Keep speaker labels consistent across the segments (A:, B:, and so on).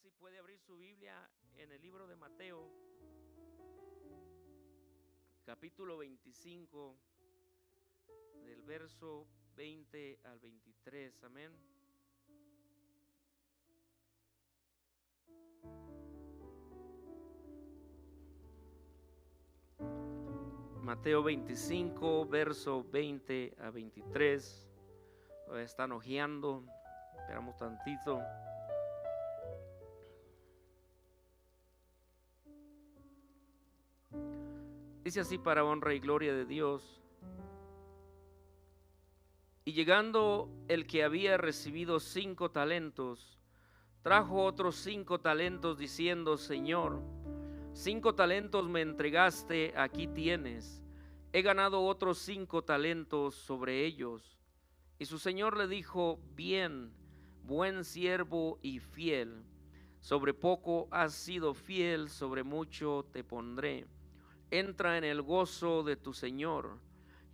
A: si puede abrir su Biblia en el libro de Mateo, capítulo 25, del verso 20 al 23, amén. Mateo 25, verso 20 a 23. Todavía están hojeando, esperamos tantito. Dice así para honra y gloria de Dios. Y llegando el que había recibido 5 talentos, trajo otros 5 talentos diciendo: Señor, 5 talentos me entregaste, aquí tienes. He ganado otros 5 talentos sobre ellos. Y su señor le dijo: Bien, buen siervo y fiel. Sobre poco has sido fiel, sobre mucho te pondré. Entra en el gozo de tu señor.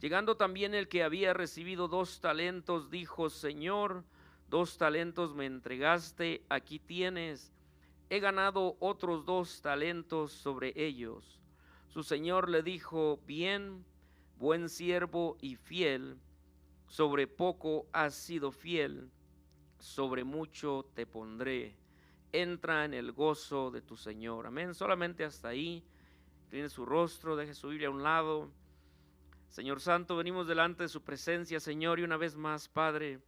A: Llegando también el que había recibido 2 talentos, dijo: Señor, 2 talentos me entregaste, aquí tienes. He ganado otros 2 talentos sobre ellos. Su señor le dijo: Bien, buen siervo y fiel. Sobre poco has sido fiel, sobre mucho te pondré. Entra en el gozo de tu señor. Amén. Solamente hasta ahí. Incline su rostro, deje su Biblia a un lado. Señor Santo, venimos delante de su presencia, Señor, y una vez más, Padre,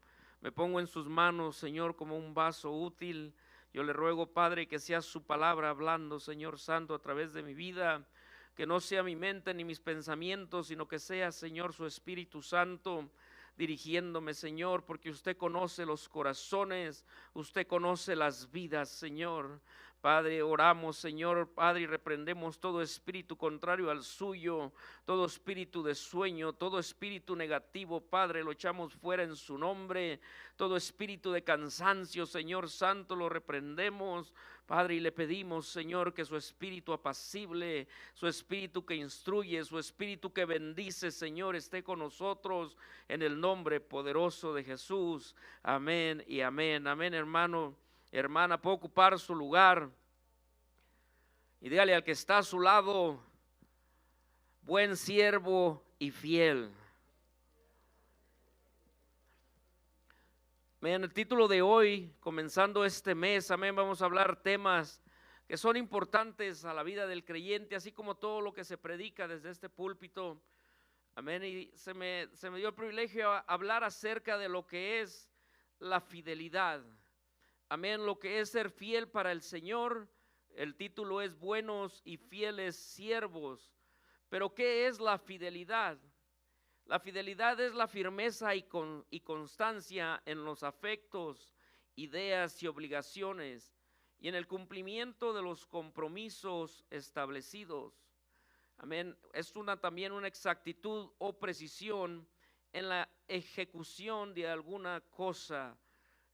A: me pongo en sus manos, Señor, como un vaso útil. Yo le ruego, Padre, que sea su palabra hablando, Señor Santo, a través de mi vida. Que no sea mi mente ni mis pensamientos, sino que sea, Señor, su Espíritu Santo dirigiéndome, Señor, porque usted conoce los corazones, usted conoce las vidas, Señor. Padre, oramos, Señor, Padre, y reprendemos todo espíritu contrario al suyo, todo espíritu de sueño, todo espíritu negativo, Padre, lo echamos fuera en su nombre. Todo espíritu de cansancio, Señor Santo, lo reprendemos, Padre, y le pedimos, Señor, que su espíritu apacible, su espíritu que instruye, su espíritu que bendice, Señor, esté con nosotros en el nombre poderoso de Jesús. Amén y amén. Amén, hermano, hermana, puede ocupar su lugar y dígale al que está a su lado: buen siervo y fiel. En el título de hoy, comenzando este mes, amén, vamos a hablar temas que son importantes a la vida del creyente, así como todo lo que se predica desde este púlpito, amén. Y se me dio el privilegio de hablar acerca de lo que es la fidelidad, amén, lo que es ser fiel para el Señor. El título es Buenos y Fieles Siervos. Pero ¿qué es la fidelidad? La fidelidad es la firmeza y constancia en los afectos, ideas y obligaciones, y en el cumplimiento de los compromisos establecidos. Amén. Es también una exactitud o precisión en la ejecución de alguna cosa.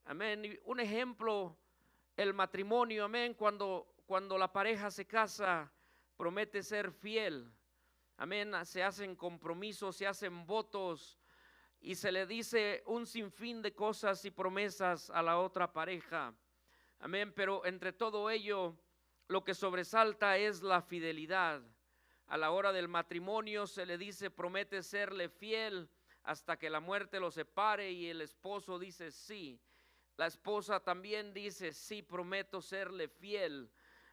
A: Amén. Y un ejemplo, el matrimonio, amén, cuando la pareja se casa, promete ser fiel. Amén, se hacen compromisos, se hacen votos y se le dice un sinfín de cosas y promesas a la otra pareja. Amén, pero entre todo ello, lo que sobresalta es la fidelidad. A la hora del matrimonio se le dice: promete serle fiel hasta que la muerte lo separe, y el esposo dice sí. La esposa también dice: sí, prometo serle fiel.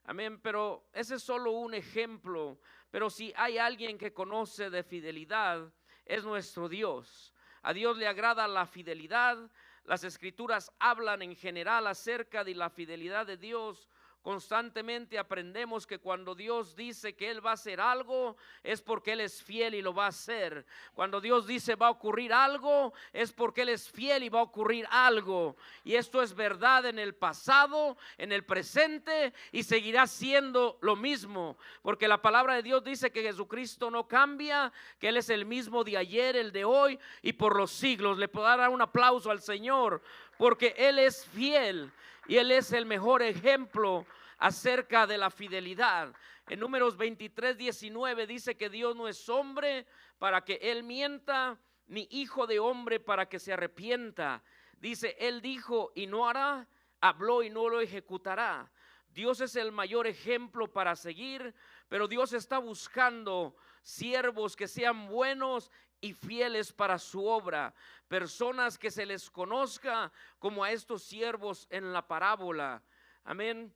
A: Amén, pero ese es solo un ejemplo. Pero si hay alguien que conoce de fidelidad, es nuestro Dios. A Dios le agrada la fidelidad. Las escrituras hablan en general acerca de la fidelidad de Dios. Constantemente aprendemos que cuando Dios dice que Él va a hacer algo, es porque Él es fiel y lo va a hacer. Cuando Dios dice va a ocurrir algo, es porque Él es fiel y va a ocurrir algo. Y esto es verdad en el pasado, en el presente, y seguirá siendo lo mismo, porque la palabra de Dios dice que Jesucristo no cambia, que Él es el mismo de ayer, el de hoy y por los siglos. Le puedo dar un aplauso al Señor, porque Él es fiel. Y Él es el mejor ejemplo acerca de la fidelidad. En Números 23:19 dice que Dios no es hombre para que Él mienta, ni hijo de hombre para que se arrepienta. Dice: Él dijo y no hará, habló y no lo ejecutará. Dios es el mayor ejemplo para seguir, pero Dios está buscando siervos que sean buenos y fieles para su obra, personas que se les conozca como a estos siervos en la parábola. Amén.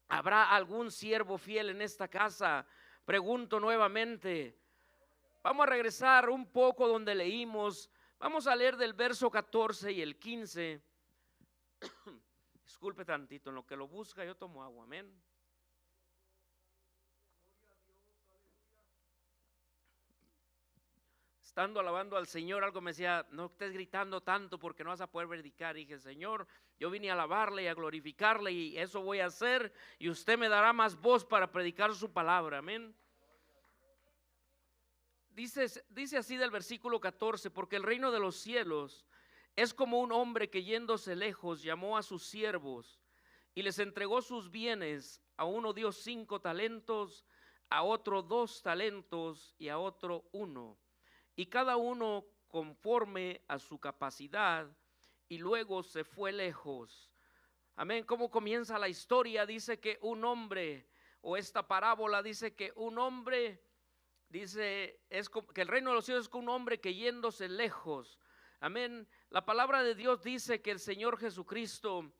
A: ¿Habrá algún siervo fiel en esta casa? Pregunto nuevamente. Vamos a regresar un poco donde leímos. Vamos a leer del verso 14 y el 15. Disculpe tantito, en lo que lo busca yo tomo agua, amén. Estando alabando al Señor, algo me decía, no estés gritando tanto porque no vas a poder predicar. Y dije, Señor, yo vine a alabarle y a glorificarle y eso voy a hacer, y usted me dará más voz para predicar su palabra, amén. Dice así del versículo 14, porque el reino de los cielos es como un hombre que yéndose lejos llamó a sus siervos y les entregó sus bienes. A uno dio 5 talentos, a otro 2 talentos y a otro 1. Y cada uno conforme a su capacidad, y luego se fue lejos. Amén. ¿Cómo comienza la historia? Dice que un hombre, o esta parábola dice que un hombre, dice que el reino de los cielos es como un hombre que yéndose lejos. Amén. La palabra de Dios dice que el Señor Jesucristo,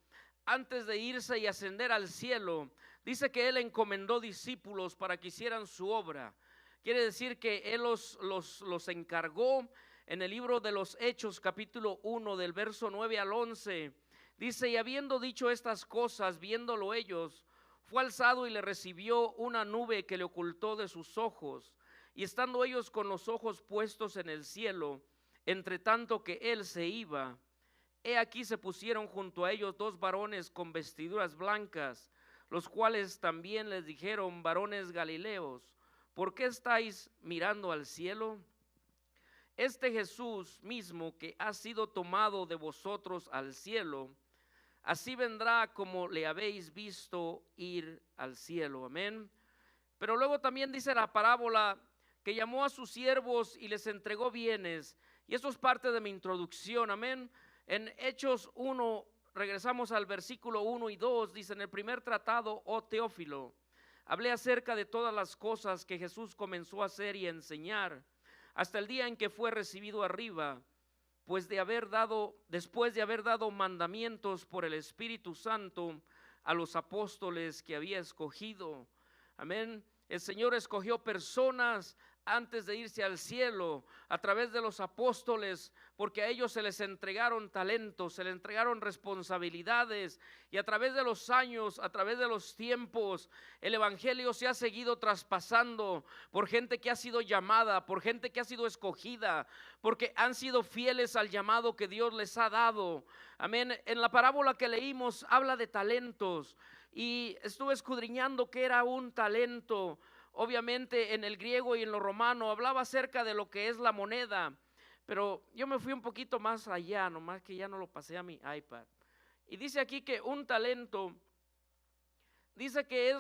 A: antes de irse y ascender al cielo, dice que Él encomendó discípulos para que hicieran su obra. Quiere decir que Él los encargó. En el libro de los Hechos, capítulo 1, del verso 9 al 11, dice: y habiendo dicho estas cosas, viéndolo ellos, fue alzado y le recibió una nube que le ocultó de sus ojos. Y estando ellos con los ojos puestos en el cielo, entre tanto que Él se iba, he aquí se pusieron junto a ellos 2 varones con vestiduras blancas, los cuales también les dijeron: varones Galileos, ¿por qué estáis mirando al cielo? Este Jesús mismo que ha sido tomado de vosotros al cielo, así vendrá como le habéis visto ir al cielo. Amén. Pero luego también dice la parábola que llamó a sus siervos y les entregó bienes. Y eso es parte de mi introducción. Amén. En Hechos 1, regresamos al versículo 1 y 2, dice: en el primer tratado, oh Teófilo, hablé acerca de todas las cosas que Jesús comenzó a hacer y a enseñar, hasta el día en que fue recibido arriba, pues después de haber dado mandamientos por el Espíritu Santo a los apóstoles que había escogido. Amén. El Señor escogió personas antes de irse al cielo a través de los apóstoles, porque a ellos se les entregaron talentos, se les entregaron responsabilidades, y a través de los años, a través de los tiempos, el evangelio se ha seguido traspasando por gente que ha sido llamada, por gente que ha sido escogida, porque han sido fieles al llamado que Dios les ha dado. Amén. En la parábola que leímos habla de talentos, y estuve escudriñando qué era un talento. Obviamente en el griego y en lo romano hablaba acerca de lo que es la moneda, pero yo me fui un poquito más allá, nomás que ya no lo pasé a mi iPad. Y dice aquí que un talento, dice que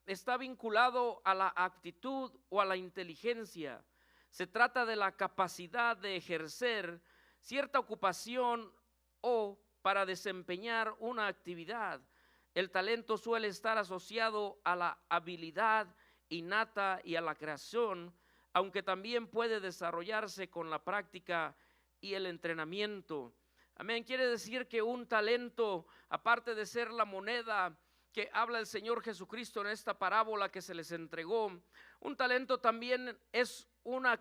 A: está vinculado a la actitud o a la inteligencia. Se trata de la capacidad de ejercer cierta ocupación o para desempeñar una actividad. El talento suele estar asociado a la habilidad innata y a la creación, aunque también puede desarrollarse con la práctica y el entrenamiento. Amén. Quiere decir que un talento, aparte de ser la moneda que habla el Señor Jesucristo en esta parábola que se les entregó, un talento también es una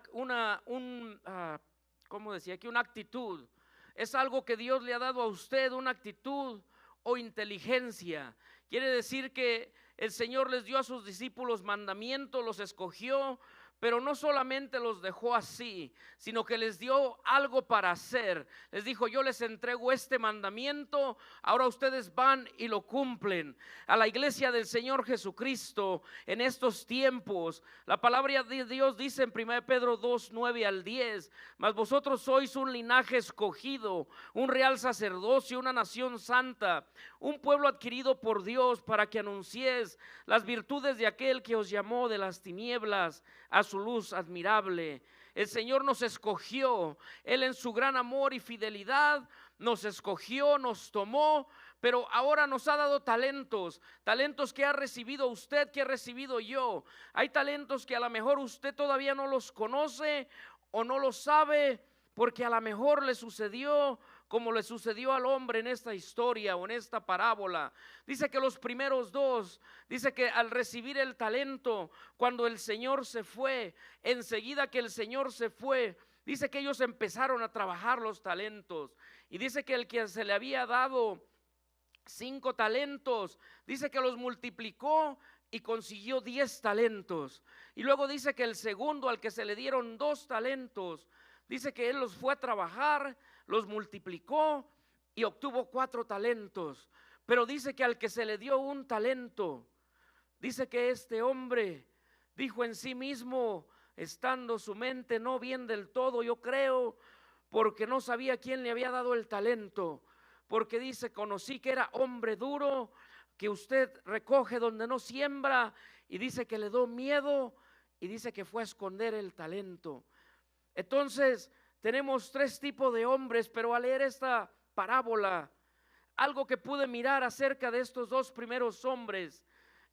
A: actitud. Es algo que Dios le ha dado a usted, una actitud o inteligencia. Quiere decir que el Señor les dio a sus discípulos mandamientos, los escogió, pero no solamente los dejó así, sino que les dio algo para hacer. Les dijo: yo les entrego este mandamiento, ahora ustedes van y lo cumplen. A la iglesia del Señor Jesucristo en estos tiempos, la palabra de Dios dice en 1 Pedro 2, 9 al 10: mas vosotros sois un linaje escogido, un real sacerdocio, una nación santa, un pueblo adquirido por Dios, para que anunciéis las virtudes de aquel que os llamó de las tinieblas a su luz admirable. El Señor nos escogió, Él en su gran amor y fidelidad nos escogió, nos tomó pero ahora nos ha dado talentos, talentos que ha recibido usted, que ha recibido yo. Hay talentos que a lo mejor usted todavía no los conoce o no los sabe, porque a lo mejor le sucedió como le sucedió al hombre en esta historia o en esta parábola. Dice que los primeros dos, dice que al recibir el talento, cuando el Señor se fue, enseguida que el Señor se fue, dice que ellos empezaron a trabajar los talentos. Y dice que el que se le había dado 5 talentos, dice que los multiplicó y consiguió 10 talentos. Y luego dice que el segundo, al que se le dieron 2 talentos, dice que él los fue a trabajar, los multiplicó y obtuvo 4 talentos. Pero dice que al que se le dio 1 talento, dice que este hombre dijo en sí mismo, estando su mente no bien del todo, yo creo, porque no sabía quién le había dado el talento, porque dice, conocí que era hombre duro, que usted recoge donde no siembra, y dice que le dio miedo, y dice que fue a esconder el talento. Entonces tenemos 3 tipos de hombres, pero al leer esta parábola, algo que pude mirar acerca de estos 2 primeros hombres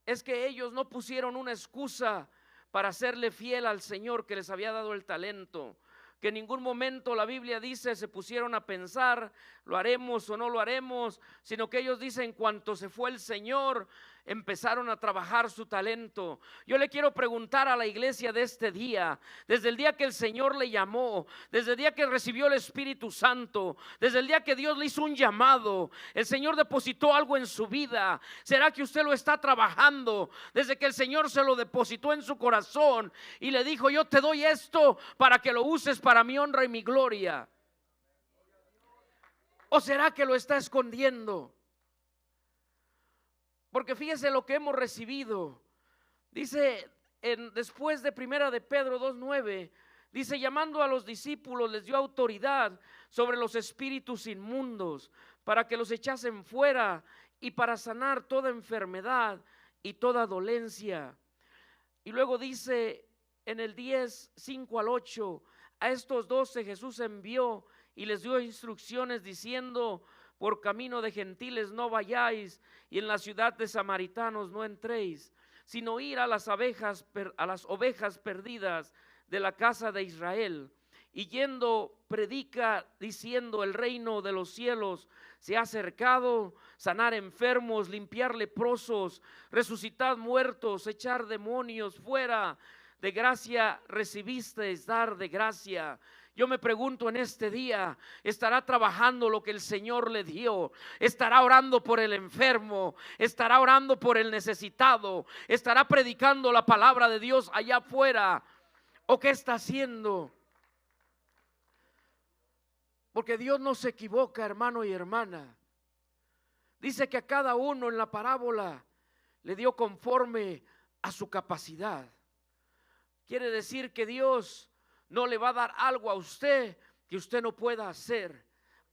A: es que ellos no pusieron una excusa para serle fiel al Señor que les había dado el talento. Que en ningún momento la Biblia dice se pusieron a pensar, lo haremos o no lo haremos, sino que ellos dicen, cuanto se fue el Señor, empezaron a trabajar su talento. Yo le quiero preguntar a la iglesia de este día, desde el día que el Señor le llamó, desde el día que recibió el Espíritu Santo, desde el día que Dios le hizo un llamado, el Señor depositó algo en su vida. ¿Será que usted lo está trabajando? Desde que el Señor se lo depositó en su corazón y le dijo, yo te doy esto para que lo uses para mi honra y mi gloria. ¿O será que lo está escondiendo? Porque fíjese lo que hemos recibido. Dice después de Primera de Pedro 2:9, dice, llamando a los discípulos les dio autoridad sobre los espíritus inmundos para que los echasen fuera y para sanar toda enfermedad y toda dolencia. Y luego dice en el 10:5-8, a estos 12 Jesús envió y les dio instrucciones diciendo, por camino de gentiles no vayáis, y en la ciudad de samaritanos no entréis, sino ir a las ovejas perdidas de la casa de Israel. Y yendo predica diciendo, el reino de los cielos se ha acercado, sanar enfermos, limpiar leprosos, resucitar muertos, echar demonios fuera. De gracia recibisteis, dar de gracia. Yo me pregunto en este día, ¿estará trabajando lo que el Señor le dio? ¿Estará orando por el enfermo? ¿Estará orando por el necesitado? ¿Estará predicando la palabra de Dios allá afuera? ¿O qué está haciendo? Porque Dios no se equivoca, hermano y hermana. Dice que a cada uno en la parábola le dio conforme a su capacidad. Quiere decir que Dios no le va a dar algo a usted que usted no pueda hacer,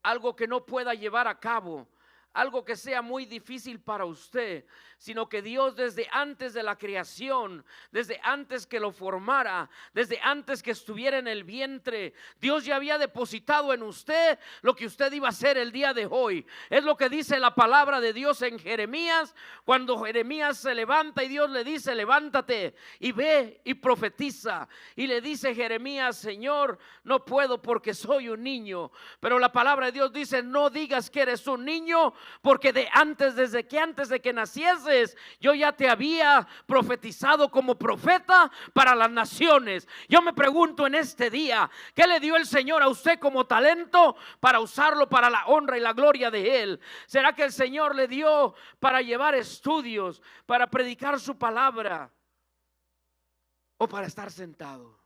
A: algo que no pueda llevar a cabo, algo que sea muy difícil para usted, sino que Dios desde antes de la creación, desde antes que lo formara, desde antes que estuviera en el vientre, Dios ya había depositado en usted lo que usted iba a hacer el día de hoy. Es lo que dice la palabra de Dios en Jeremías, cuando Jeremías se levanta y Dios le dice, levántate y ve y profetiza. Y le dice Jeremías, Señor, no puedo porque soy un niño. Pero la palabra de Dios dice, no digas que eres un niño, porque desde que nacieses, yo ya te había profetizado como profeta para las naciones. Yo me pregunto en este día, ¿qué le dio el Señor a usted como talento para usarlo para la honra y la gloria de Él? ¿Será que el Señor le dio para llevar estudios, para predicar su palabra, o para estar sentado?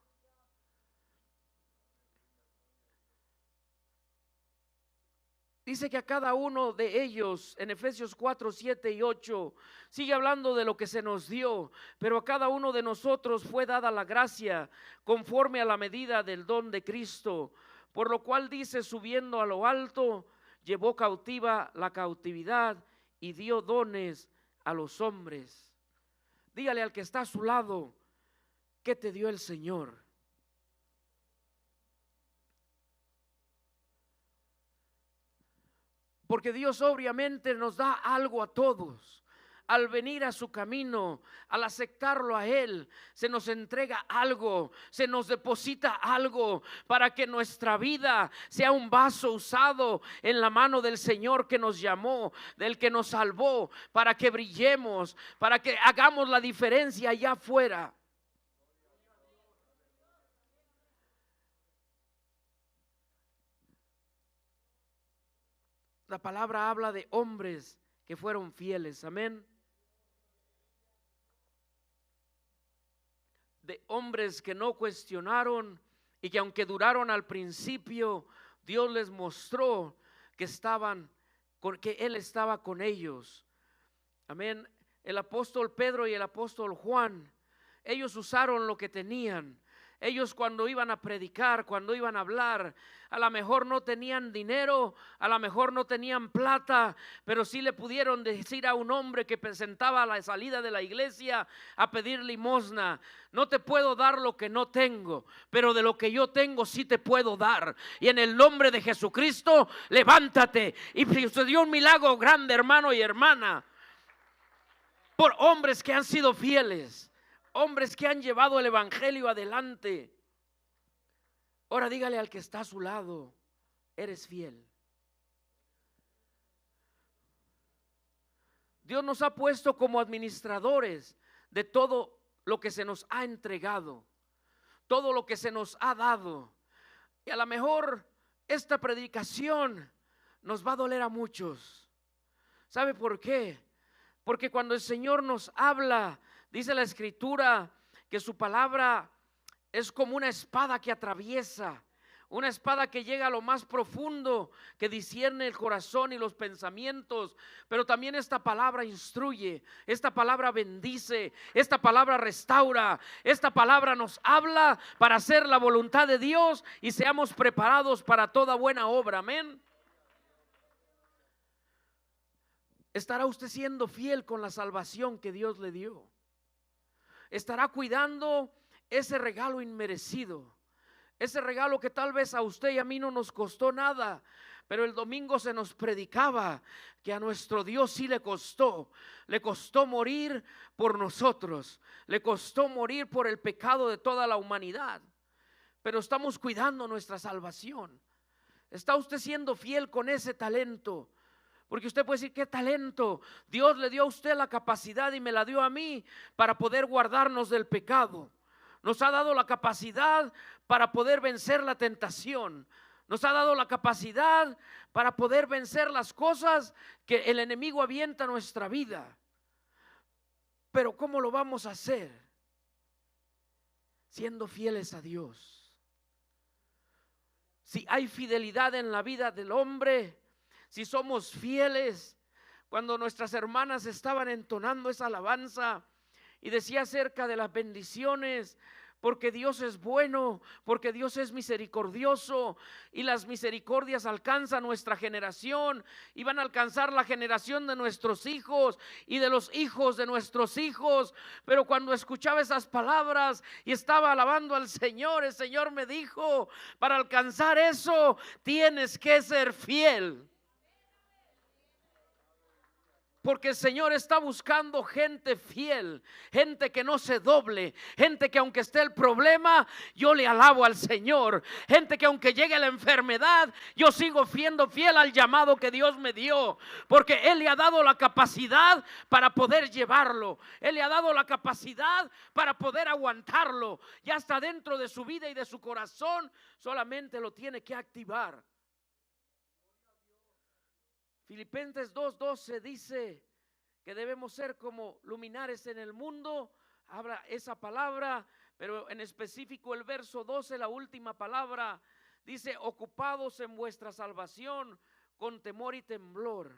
A: Dice que a cada uno de ellos, en Efesios 4, 7 y 8, sigue hablando de lo que se nos dio, pero a cada uno de nosotros fue dada la gracia conforme a la medida del don de Cristo. Por lo cual dice, subiendo a lo alto, llevó cautiva la cautividad y dio dones a los hombres. Dígale al que está a su lado, ¿qué te dio el Señor? Porque Dios obviamente nos da algo a todos. Al venir a su camino, al aceptarlo a Él, se nos entrega algo, se nos deposita algo para que nuestra vida sea un vaso usado en la mano del Señor que nos llamó, del que nos salvó, para que brillemos, para que hagamos la diferencia allá afuera. La palabra habla de hombres que fueron fieles, amén. De hombres que no cuestionaron y que aunque duraron al principio, Dios les mostró que Él estaba con ellos. Amén. El apóstol Pedro y el apóstol Juan, ellos usaron lo que tenían. Ellos cuando iban a predicar, cuando iban a hablar, a lo mejor no tenían dinero, a lo mejor no tenían plata, pero sí le pudieron decir a un hombre que presentaba a la salida de la iglesia a pedir limosna: no te puedo dar lo que no tengo, pero de lo que yo tengo sí te puedo dar. Y en el nombre de Jesucristo, levántate. Y sucedió un milagro grande, hermano y hermana, por hombres que han sido fieles. Hombres que han llevado el evangelio adelante. Ahora dígale al que está a su lado: eres fiel. Dios nos ha puesto como administradores de todo lo que se nos ha entregado, todo lo que se nos ha dado. Y a lo mejor esta predicación nos va a doler a muchos. ¿Sabe por qué? Porque cuando el Señor nos habla, dice la Escritura que su palabra es como una espada que atraviesa, una espada que llega a lo más profundo, que discierne el corazón y los pensamientos. Pero también esta palabra instruye, esta palabra bendice, esta palabra restaura, esta palabra nos habla para hacer la voluntad de Dios y seamos preparados para toda buena obra. Amén. ¿Estará usted siendo fiel con la salvación que Dios le dio? ¿Estará cuidando ese regalo inmerecido? Ese regalo que tal vez a usted y a mí no nos costó nada, pero el domingo se nos predicaba que a nuestro Dios sí le costó morir por nosotros, le costó morir por el pecado de toda la humanidad. Pero estamos cuidando nuestra salvación. ¿Está usted siendo fiel con ese talento? Porque usted puede decir: ¿qué talento? Dios le dio a usted la capacidad y me la dio a mí para poder guardarnos del pecado. Nos ha dado la capacidad para poder vencer la tentación. Nos ha dado la capacidad para poder vencer las cosas que el enemigo avienta a nuestra vida. Pero ¿cómo lo vamos a hacer? Siendo fieles a Dios. Si hay fidelidad en la vida del hombre, si somos fieles. Cuando nuestras hermanas estaban entonando esa alabanza y decía acerca de las bendiciones, porque Dios es bueno, porque Dios es misericordioso, y las misericordias alcanzan nuestra generación y van a alcanzar la generación de nuestros hijos y de los hijos de nuestros hijos. Pero cuando escuchaba esas palabras y estaba alabando al Señor, el Señor me dijo: para alcanzar eso tienes que ser fiel. Porque el Señor está buscando gente fiel, gente que no se doble, gente que aunque esté el problema, yo le alabo al Señor, gente que aunque llegue la enfermedad, yo sigo siendo fiel al llamado que Dios me dio, porque Él le ha dado la capacidad para poder llevarlo, Él le ha dado la capacidad para poder aguantarlo, ya está dentro de su vida y de su corazón, solamente lo tiene que activar. Filipenses 2:12 dice que debemos ser como luminares en el mundo. Habla esa palabra, pero en específico el verso 12, la última palabra, dice: ocupados en vuestra salvación con temor y temblor.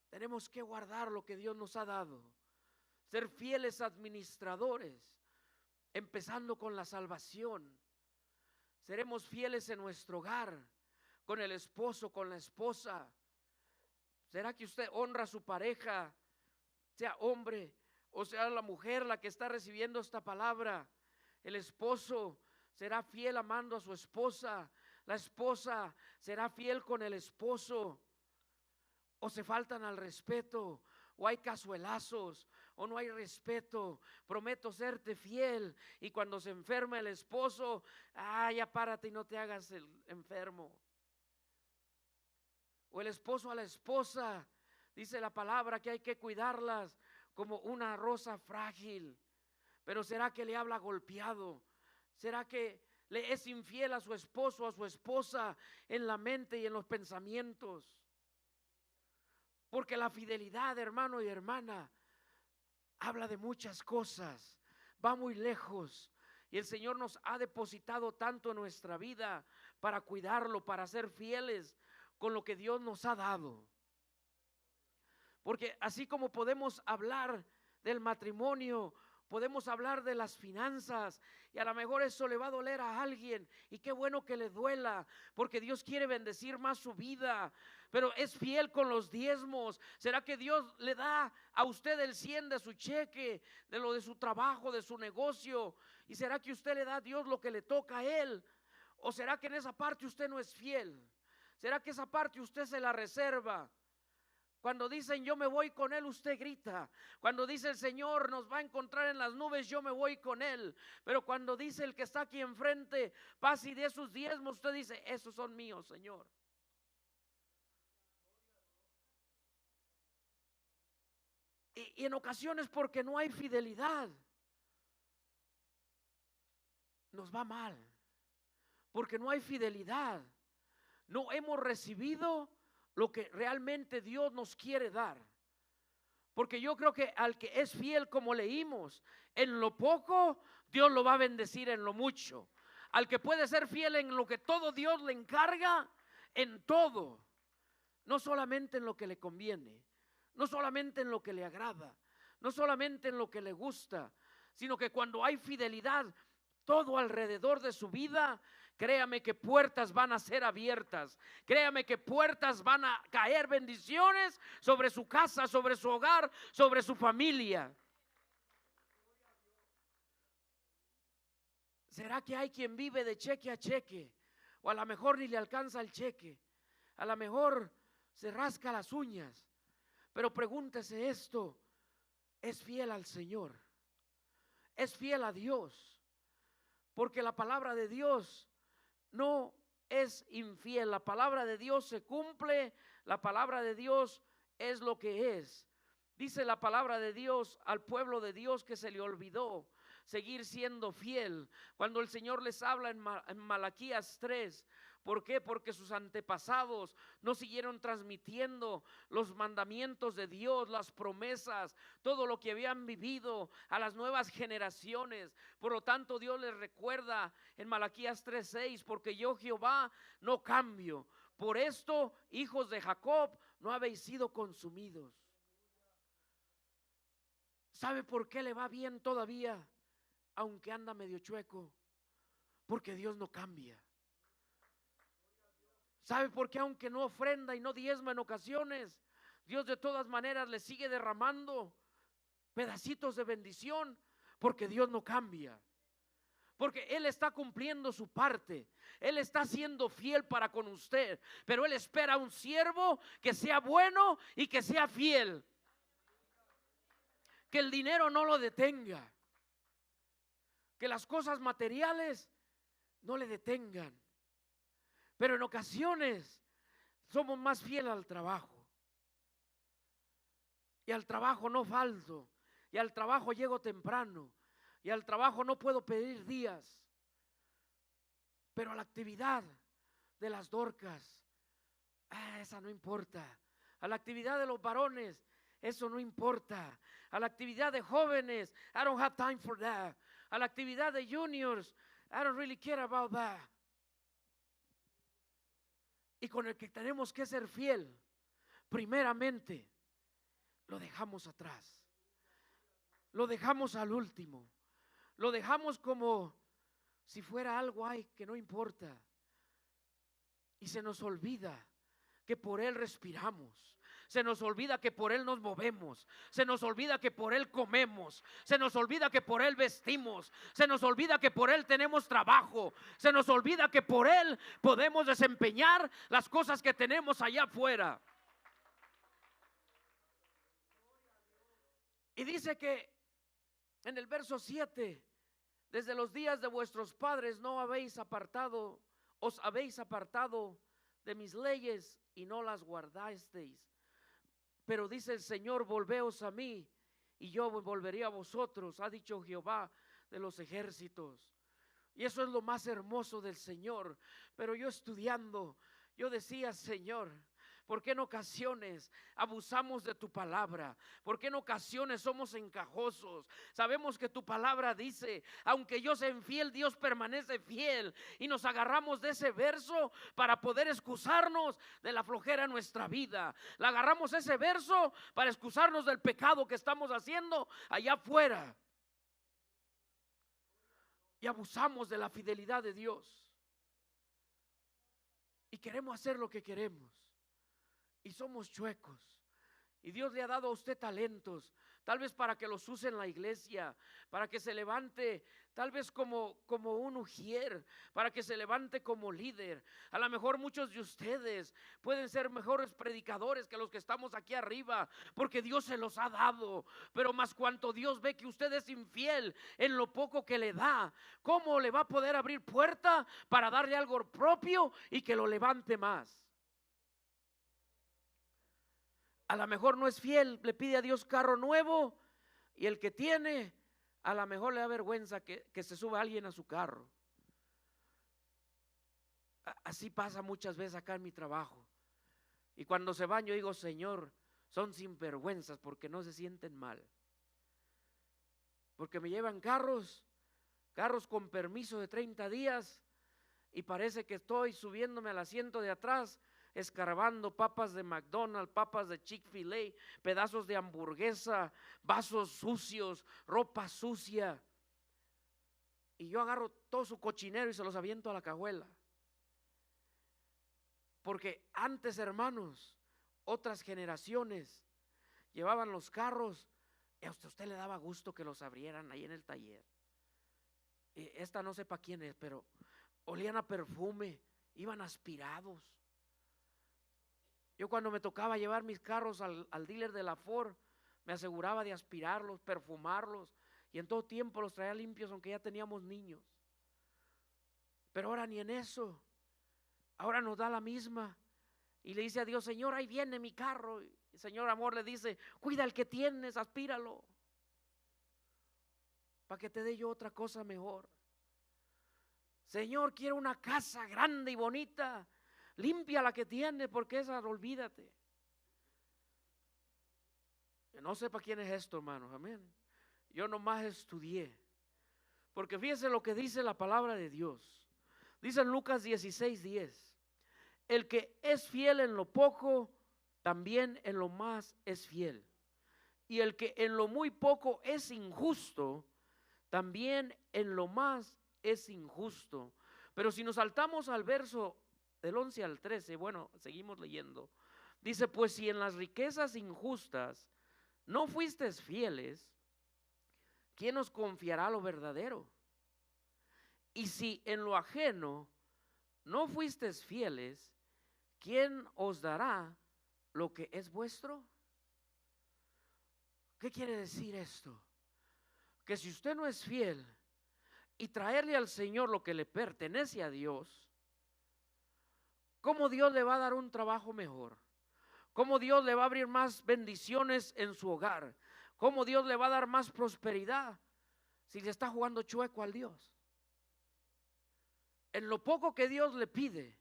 A: Tenemos que guardar lo que Dios nos ha dado, ser fieles administradores, empezando con la salvación. Seremos fieles en nuestro hogar, con el esposo, con la esposa. ¿Será que usted honra a su pareja, sea hombre o sea la mujer la que está recibiendo esta palabra? El esposo será fiel amando a su esposa, La esposa será fiel con el esposo, o se faltan al respeto, o hay cazuelazos, o no hay respeto. Prometo serte fiel, y cuando se enferma el esposo, ya párate y no te hagas el enfermo. O el esposo a la esposa, dice la palabra que hay que cuidarlas como una rosa frágil. Pero ¿será que le habla golpeado? ¿Será que le es infiel a su esposo, a su esposa, en la mente y en los pensamientos? Porque la fidelidad, hermano y hermana, habla de muchas cosas, va muy lejos. Y el Señor nos ha depositado tanto en nuestra vida para cuidarlo, para ser fieles con lo que Dios nos ha dado. Porque así como podemos hablar del matrimonio, podemos hablar de las finanzas, y a lo mejor eso le va a doler a alguien, y qué bueno que le duela, porque Dios quiere bendecir más su vida. Pero es fiel con los diezmos. ¿Será que Dios le da a usted el 100 de su cheque, de lo de su trabajo, de su negocio? ¿Y será que usted le da a Dios lo que le toca a él? ¿O será que en esa parte usted no es fiel? ¿Será que esa parte usted se la reserva? Cuando dicen yo me voy con él, usted grita. Cuando dice el Señor nos va a encontrar en las nubes, yo me voy con él. Pero cuando dice el que está aquí enfrente, pase y dé sus diezmos, usted dice, esos son míos, Señor. Y en ocasiones, porque no hay fidelidad, nos va mal. Porque no hay fidelidad, no hemos recibido lo que realmente Dios nos quiere dar. Porque yo creo que al que es fiel, como leímos, en lo poco, Dios lo va a bendecir en lo mucho. Al que puede ser fiel en lo que todo Dios le encarga, en todo. No solamente en lo que le conviene, no solamente en lo que le agrada, no solamente en lo que le gusta, sino que cuando hay fidelidad, todo alrededor de su vida, créame que puertas van a ser abiertas. Créame que puertas van a caer, bendiciones sobre su casa, sobre su hogar, sobre su familia. ¿Será que hay quien vive de cheque a cheque? O a lo mejor ni le alcanza el cheque. A lo mejor se rasca las uñas. Pero pregúntese esto: ¿es fiel al Señor? ¿Es fiel a Dios? Porque la palabra de Dios no es infiel. La palabra de Dios se cumple. La palabra de Dios es lo que es. Dice la palabra de Dios al pueblo de Dios que se le olvidó seguir siendo fiel. Cuando el Señor les habla en Malaquías 3, ¿por qué? Porque sus antepasados no siguieron transmitiendo los mandamientos de Dios, las promesas, todo lo que habían vivido a las nuevas generaciones. Por lo tanto, Dios les recuerda en Malaquías 3:6, porque yo, Jehová, no cambio. Por esto, hijos de Jacob, no habéis sido consumidos. ¿Sabe por qué le va bien todavía, aunque anda medio chueco? Porque Dios no cambia. ¿Sabe por qué aunque no ofrenda y no diezma en ocasiones, Dios de todas maneras le sigue derramando pedacitos de bendición? Porque Dios no cambia. Porque Él está cumpliendo su parte. Él está siendo fiel para con usted. Pero Él espera un siervo que sea bueno y que sea fiel. Que el dinero no lo detenga. Que las cosas materiales no le detengan. Pero en ocasiones somos más fieles al trabajo. Y al trabajo no falto. Y al trabajo llego temprano. Y al trabajo no puedo pedir días. Pero a la actividad de las Dorcas, esa no importa. A la actividad de los varones, eso no importa. A la actividad de jóvenes, I don't have time for that. A la actividad de juniors, I don't really care about that. Y con el que tenemos que ser fiel, primeramente, lo dejamos atrás. Lo dejamos al último. Lo dejamos como si fuera algo que no importa. Y se nos olvida que por Él respiramos. Se nos olvida que por Él nos movemos. Se nos olvida que por Él comemos. Se nos olvida que por Él vestimos. Se nos olvida que por Él tenemos trabajo. Se nos olvida que por Él podemos desempeñar las cosas que tenemos allá afuera. Y dice que en el verso 7, desde los días de vuestros padres os habéis apartado de mis leyes y no las guardasteis. Pero dice el Señor, volveos a mí y yo volveré a vosotros, ha dicho Jehová de los ejércitos. Y eso es lo más hermoso del Señor. Pero yo estudiando, yo decía, Señor, ¿por qué en ocasiones abusamos de tu palabra? ¿Por qué en ocasiones somos encajosos? Sabemos que tu palabra dice, aunque yo sea infiel, Dios permanece fiel. Y nos agarramos de ese verso para poder excusarnos de la flojera en nuestra vida. Le agarramos ese verso para excusarnos del pecado que estamos haciendo allá afuera. Y abusamos de la fidelidad de Dios. Y queremos hacer lo que queremos. Y somos chuecos. Y Dios le ha dado a usted talentos, tal vez para que los use en la iglesia, para que se levante, tal vez como un ujier, para que se levante como líder. A lo mejor muchos de ustedes pueden ser mejores predicadores que los que estamos aquí arriba, porque Dios se los ha dado. Pero más cuanto Dios ve que usted es infiel en lo poco que le da, ¿cómo le va a poder abrir puerta para darle algo propio y que lo levante más? A lo mejor no es fiel, le pide a Dios carro nuevo y el que tiene, a lo mejor le da vergüenza que se suba alguien a su carro. Así pasa muchas veces acá en mi trabajo. Y cuando se van yo digo, Señor, son sinvergüenzas porque no se sienten mal. Porque me llevan carros con permiso de 30 días y parece que estoy subiéndome al asiento de atrás, escarbando papas de McDonald's, papas de Chick-fil-A, pedazos de hamburguesa, vasos sucios, ropa sucia. Y yo agarro todo su cochinero y se los aviento a la cajuela. Porque antes, hermanos, otras generaciones llevaban los carros y a usted le daba gusto que los abrieran ahí en el taller. Esta no sé para quién es, pero olían a perfume, iban aspirados. Yo cuando me tocaba llevar mis carros al dealer de la Ford, me aseguraba de aspirarlos, perfumarlos, y en todo tiempo los traía limpios, aunque ya teníamos niños. Pero ahora ni en eso. Ahora nos da la misma. Y le dice a Dios, Señor, ahí viene mi carro. Y el Señor amor le dice, cuida el que tienes, aspíralo, para que te dé yo otra cosa mejor. Señor, quiero una casa grande y bonita. Limpia la que tiene, porque esa olvídate. No sé para quién es esto, hermanos, amén. Yo nomás estudié, porque fíjense lo que dice la palabra de Dios. Dice en Lucas 16:10, el que es fiel en lo poco, también en lo más es fiel. Y el que en lo muy poco es injusto, también en lo más es injusto. Pero si nos saltamos al verso del 11 al 13, bueno, seguimos leyendo. Dice, pues si en las riquezas injustas no fuisteis fieles, ¿quién os confiará lo verdadero? Y si en lo ajeno no fuisteis fieles, ¿quién os dará lo que es vuestro? ¿Qué quiere decir esto? Que si usted no es fiel y traerle al Señor lo que le pertenece a Dios, ¿cómo Dios le va a dar un trabajo mejor? ¿Cómo Dios le va a abrir más bendiciones en su hogar? ¿Cómo Dios le va a dar más prosperidad si le está jugando chueco al Dios? En lo poco que Dios le pide,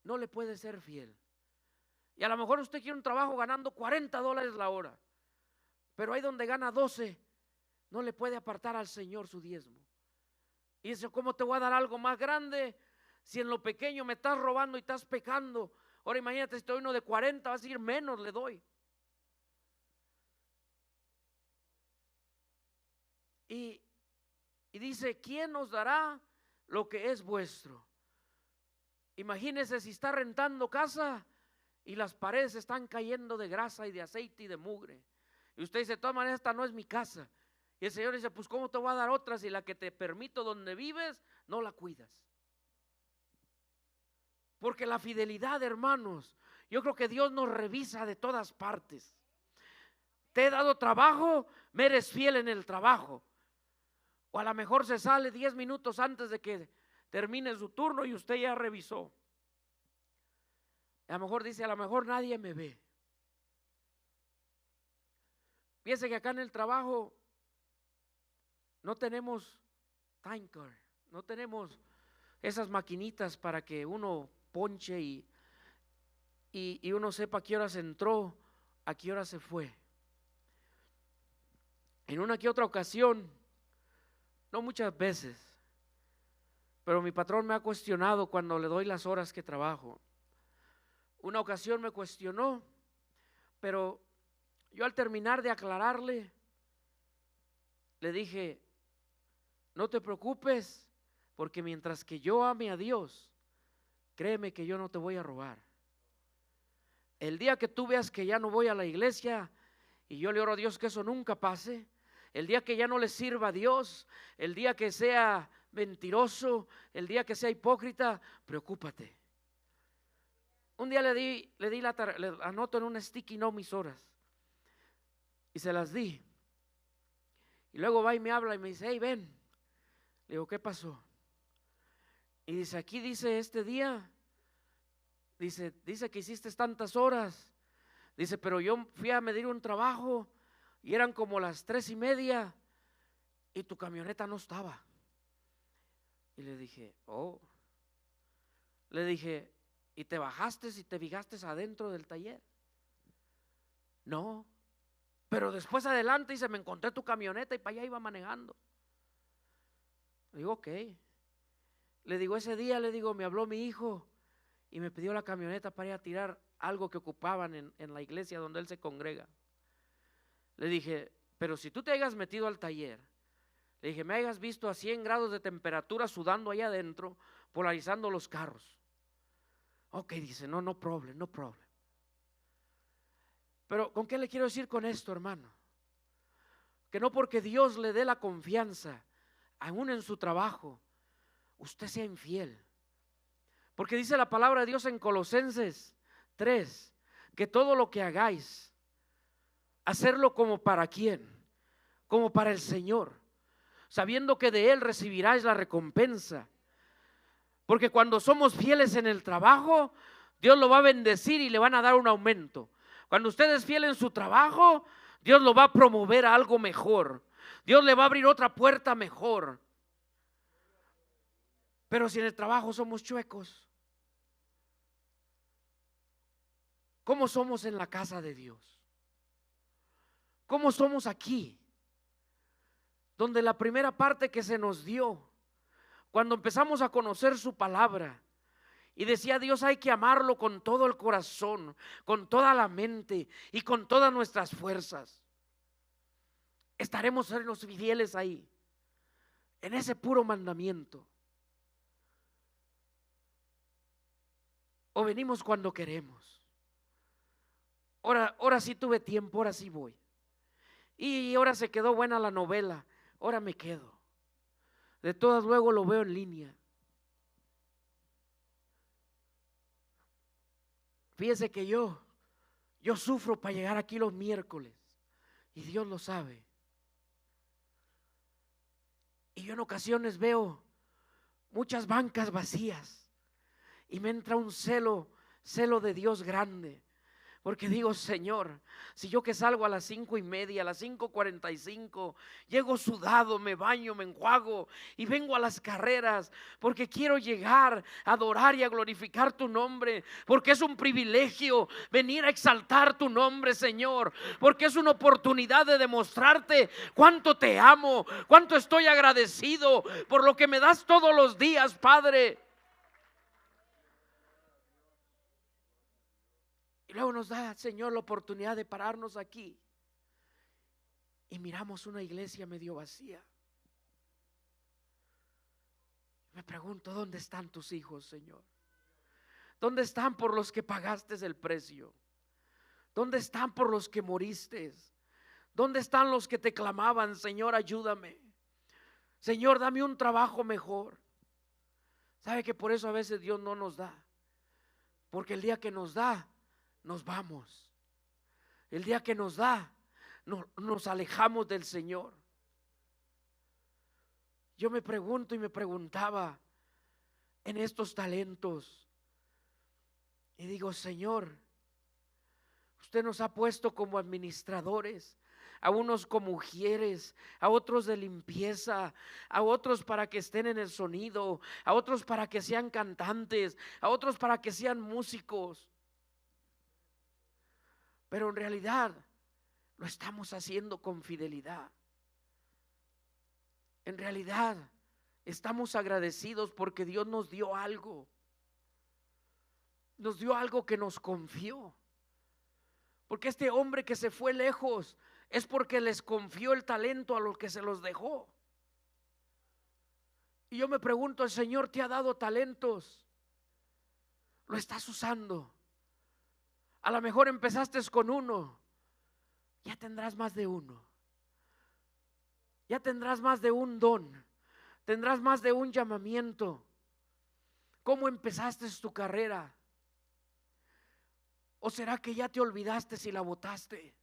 A: no le puede ser fiel. Y a lo mejor usted quiere un trabajo ganando $40 la hora, pero ahí donde gana 12, no le puede apartar al Señor su diezmo. Y dice, ¿cómo te voy a dar algo más grande si en lo pequeño me estás robando y estás pecando? Ahora imagínate, si te doy uno de 40, vas a decir, menos le doy. Y dice, ¿quién nos dará lo que es vuestro? Imagínese si está rentando casa y las paredes están cayendo de grasa y de aceite y de mugre. Y usted dice, de todas maneras, esta no es mi casa. Y el Señor dice, pues ¿cómo te voy a dar otra si la que te permito donde vives no la cuidas? Porque la fidelidad, hermanos, yo creo que Dios nos revisa de todas partes. Te he dado trabajo, me eres fiel en el trabajo. O a lo mejor se sale 10 minutos antes de que termine su turno y usted ya revisó. A lo mejor dice, a lo mejor nadie me ve. Piense que acá en el trabajo no tenemos time card, no tenemos esas maquinitas para que uno ponche y uno sepa a qué hora se entró, a qué hora se fue. En una que otra ocasión, no muchas veces, pero mi patrón me ha cuestionado cuando le doy las horas que trabajo. Una ocasión me cuestionó, pero yo al terminar de aclararle, le dije, no te preocupes, porque mientras que yo ame a Dios, créeme que yo no te voy a robar. El día que tú veas que ya no voy a la iglesia, y yo le oro a Dios que eso nunca pase, el día que ya no le sirva a Dios, el día que sea mentiroso, el día que sea hipócrita, preocúpate. Un día le anoto en un sticky note mis horas y se las di. Y luego va y me habla y me dice, hey, ven. Le digo, ¿qué pasó? Y dice, aquí dice este día, dice que hiciste tantas horas. Dice, pero yo fui a medir un trabajo y eran como las 3:30 y tu camioneta no estaba. Y le dije, oh. Le dije, ¿y te bajaste y te fijaste adentro del taller? No, pero después adelante y se me encontré tu camioneta y para allá iba manejando. Le digo, ok. Le digo, ese día, le digo, me habló mi hijo y me pidió la camioneta para ir a tirar algo que ocupaban en la iglesia donde él se congrega. Le dije, pero si tú te hayas metido al taller, le dije, me hayas visto a 100 grados de temperatura sudando allá adentro, polarizando los carros. Ok, dice, no problem. Pero ¿con qué le quiero decir con esto, hermano? Que no porque Dios le dé la confianza, aún en su trabajo, usted sea infiel. Porque dice la palabra de Dios en Colosenses 3, que todo lo que hagáis, hacerlo como para quién, como para el Señor, sabiendo que de Él recibiráis la recompensa. Porque cuando somos fieles en el trabajo, Dios lo va a bendecir y le van a dar un aumento. Cuando usted es fiel en su trabajo, Dios lo va a promover a algo mejor. Dios le va a abrir otra puerta mejor. Pero si en el trabajo somos chuecos, ¿cómo somos en la casa de Dios? ¿Cómo somos aquí? Donde la primera parte que se nos dio, cuando empezamos a conocer su palabra, y decía Dios, hay que amarlo con todo el corazón, con toda la mente y con todas nuestras fuerzas. Estaremos sernos fieles ahí, en ese puro mandamiento. O venimos cuando queremos. Ahora sí tuve tiempo, ahora sí voy. Y ahora se quedó buena la novela, ahora me quedo. De todas luego lo veo en línea. Fíjese que yo sufro para llegar aquí los miércoles y Dios lo sabe. Y yo en ocasiones veo muchas bancas vacías y me entra un celo de Dios grande. Porque digo, Señor, si yo que salgo a las 5:30, a las 5:45, llego sudado, me baño, me enjuago y vengo a las carreras, porque quiero llegar a adorar y a glorificar tu nombre, porque es un privilegio venir a exaltar tu nombre, Señor, porque es una oportunidad de demostrarte cuánto te amo, cuánto estoy agradecido por lo que me das todos los días, Padre. Luego nos da, Señor, la oportunidad de pararnos aquí y miramos una iglesia medio vacía. Me pregunto, ¿dónde están tus hijos, Señor? ¿Dónde están por los que pagaste el precio? ¿Dónde están por los que moriste? ¿Dónde están los que te clamaban, Señor, ayúdame? Señor, dame un trabajo mejor. ¿Sabe que por eso a veces Dios no nos da? Porque el día que nos da, nos vamos. El día que nos da, nos alejamos del Señor. Yo me pregunto y me preguntaba en estos talentos. Y digo, Señor, usted nos ha puesto como administradores, a unos como ujieres, a otros de limpieza, a otros para que estén en el sonido, a otros para que sean cantantes, a otros para que sean músicos. Pero en realidad lo estamos haciendo con fidelidad. En realidad estamos agradecidos porque Dios nos dio algo. Nos dio algo que nos confió. Porque este hombre que se fue lejos es porque les confió el talento a los que se los dejó. Y yo me pregunto, el Señor te ha dado talentos, ¿lo estás usando? A lo mejor empezaste con uno, ya tendrás más de uno. Ya tendrás más de un don, tendrás más de un llamamiento. ¿Cómo empezaste tu carrera? ¿O será que ya te olvidaste si la botaste?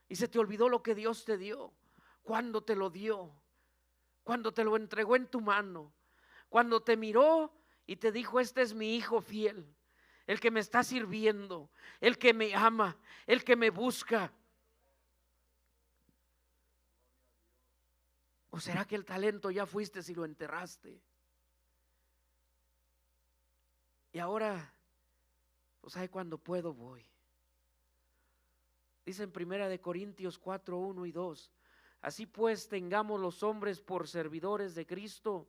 A: Y se te olvidó lo que Dios te dio, cuando te lo dio, cuando te lo entregó en tu mano, cuando te miró y te dijo: este es mi hijo fiel, el que me está sirviendo, el que me ama, el que me busca. ¿O será que el talento ya fuiste si lo enterraste? Y ahora, pues ahí cuando puedo voy. Dice en 1 Corintios 4, 1 y 2: así pues tengamos los hombres por servidores de Cristo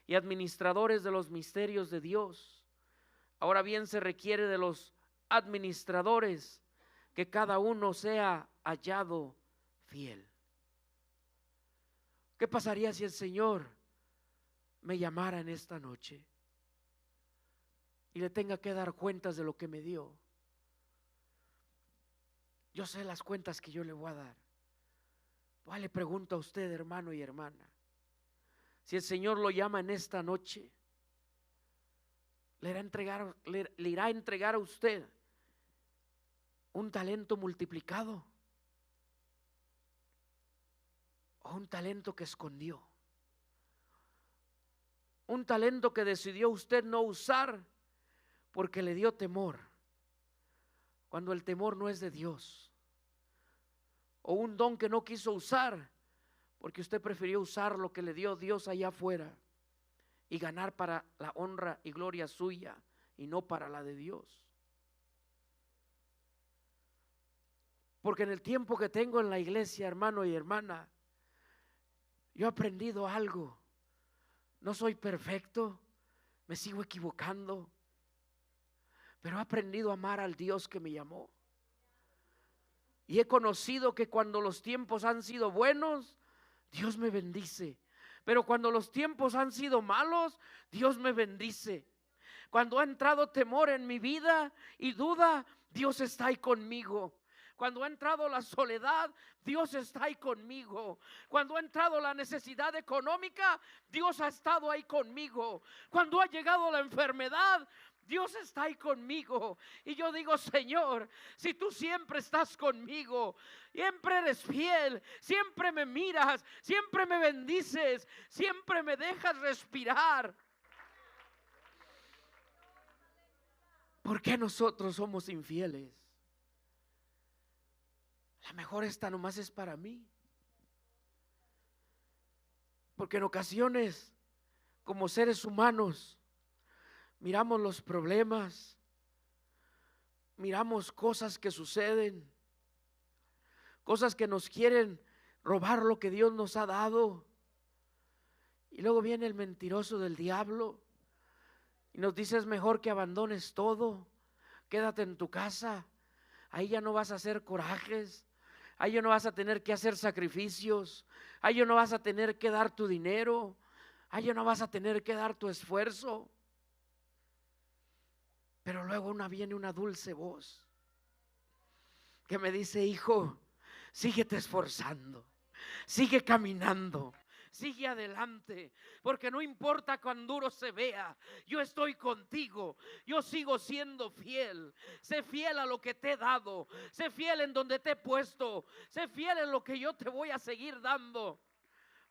A: y administradores de los misterios de Dios. Ahora bien, se requiere de los administradores que cada uno sea hallado fiel. ¿Qué pasaría si el Señor me llamara en esta noche y le tenga que dar cuentas de lo que me dio? Yo sé las cuentas que yo le voy a dar. Pues le pregunto a usted, hermano y hermana, si el Señor lo llama en esta noche, le irá a entregar a usted un talento multiplicado o un talento que escondió, un talento que decidió usted no usar porque le dio temor, cuando el temor no es de Dios, o un don que no quiso usar porque usted prefirió usar lo que le dio Dios allá afuera y ganar para la honra y gloria suya y no para la de Dios. Porque en el tiempo que tengo en la iglesia, hermano y hermana, yo he aprendido algo. No soy perfecto, me sigo equivocando, pero he aprendido a amar al Dios que me llamó. Y he conocido que cuando los tiempos han sido buenos, Dios me bendice. Pero cuando los tiempos han sido malos, Dios me bendice. Cuando ha entrado temor en mi vida y duda, Dios está ahí conmigo. Cuando ha entrado la soledad, Dios está ahí conmigo. Cuando ha entrado la necesidad económica, Dios ha estado ahí conmigo. Cuando ha llegado la enfermedad, Dios está ahí conmigo. Y yo digo: Señor, si tú siempre estás conmigo, siempre eres fiel, siempre me miras, siempre me bendices, siempre me dejas respirar, ¿por qué nosotros somos infieles? A lo mejor esta nomás es para mí. Porque en ocasiones, como seres humanos, miramos los problemas, miramos cosas que suceden, cosas que nos quieren robar lo que Dios nos ha dado. Y luego viene el mentiroso del diablo y nos dice: es mejor que abandones todo, quédate en tu casa, ahí ya no vas a hacer corajes, ahí ya no vas a tener que hacer sacrificios, ahí ya no vas a tener que dar tu dinero, ahí ya no vas a tener que dar tu esfuerzo. Pero luego viene una dulce voz que me dice: hijo, síguete esforzando, sigue caminando, sigue adelante, porque no importa cuán duro se vea, yo estoy contigo, yo sigo siendo fiel. Sé fiel a lo que te he dado, sé fiel en donde te he puesto, sé fiel en lo que yo te voy a seguir dando.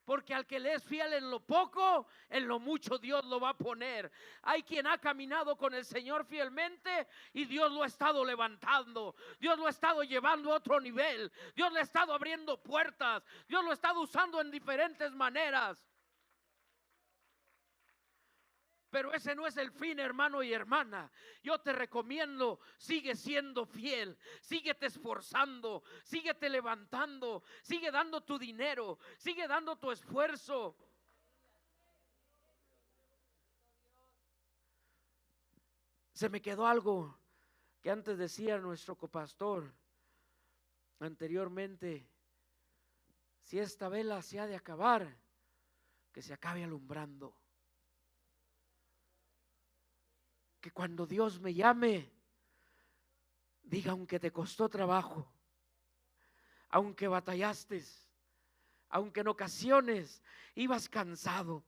A: Porque al que le es fiel en lo poco, en lo mucho Dios lo va a poner. Hay quien ha caminado con el Señor fielmente y Dios lo ha estado levantando. Dios lo ha estado llevando a otro nivel. Dios le ha estado abriendo puertas. Dios lo ha estado usando en diferentes maneras. Pero ese no es el fin, hermano y hermana. Yo te recomiendo, sigue siendo fiel, síguete esforzando, síguete levantando, sigue dando tu dinero, sigue dando tu esfuerzo. Se me quedó algo que antes decía nuestro copastor anteriormente: si esta vela se ha de acabar, que se acabe alumbrando. Que cuando Dios me llame, diga: aunque te costó trabajo, aunque batallaste, aunque en ocasiones ibas cansado,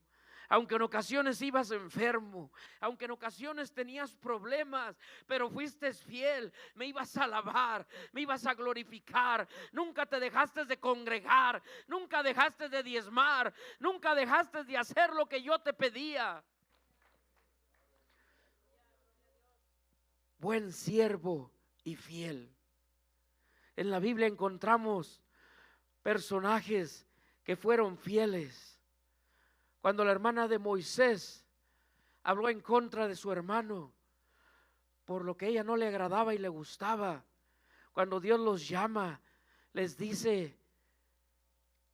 A: aunque en ocasiones ibas enfermo, aunque en ocasiones tenías problemas, pero fuiste fiel, me ibas a alabar, me ibas a glorificar, nunca te dejaste de congregar, nunca dejaste de diezmar, nunca dejaste de hacer lo que yo te pedía. Buen siervo y fiel. En la Biblia encontramos personajes que fueron fieles. Cuando la hermana de Moisés habló en contra de su hermano por lo que ella no le agradaba y le gustaba, cuando Dios los llama, les dice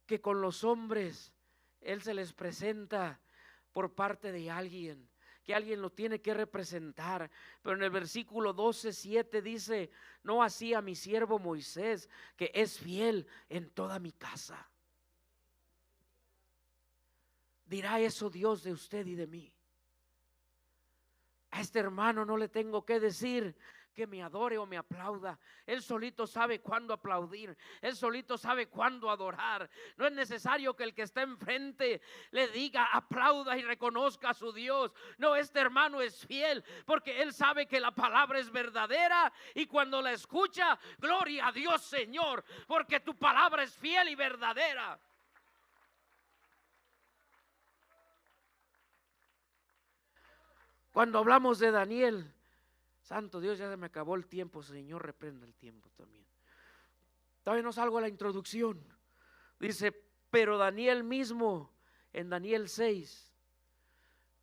A: que con los hombres Él se les presenta por parte de alguien, que alguien lo tiene que representar. Pero en el versículo 12:7 dice: no así a mi siervo Moisés, que es fiel en toda mi casa. ¿Dirá eso Dios de usted y de mí? A este hermano no le tengo que decir que me adore o me aplauda. Él solito sabe cuándo aplaudir, él solito sabe cuándo adorar. No es necesario que el que está enfrente le diga, aplauda y reconozca a su Dios. No, este hermano es fiel porque él sabe que la palabra es verdadera, y cuando la escucha, gloria a Dios, Señor, porque tu palabra es fiel y verdadera. Cuando hablamos de Daniel, santo Dios, ya se me acabó el tiempo, Señor, reprenda el tiempo también. Todavía no salgo a la introducción. Dice: pero Daniel mismo, en Daniel 6,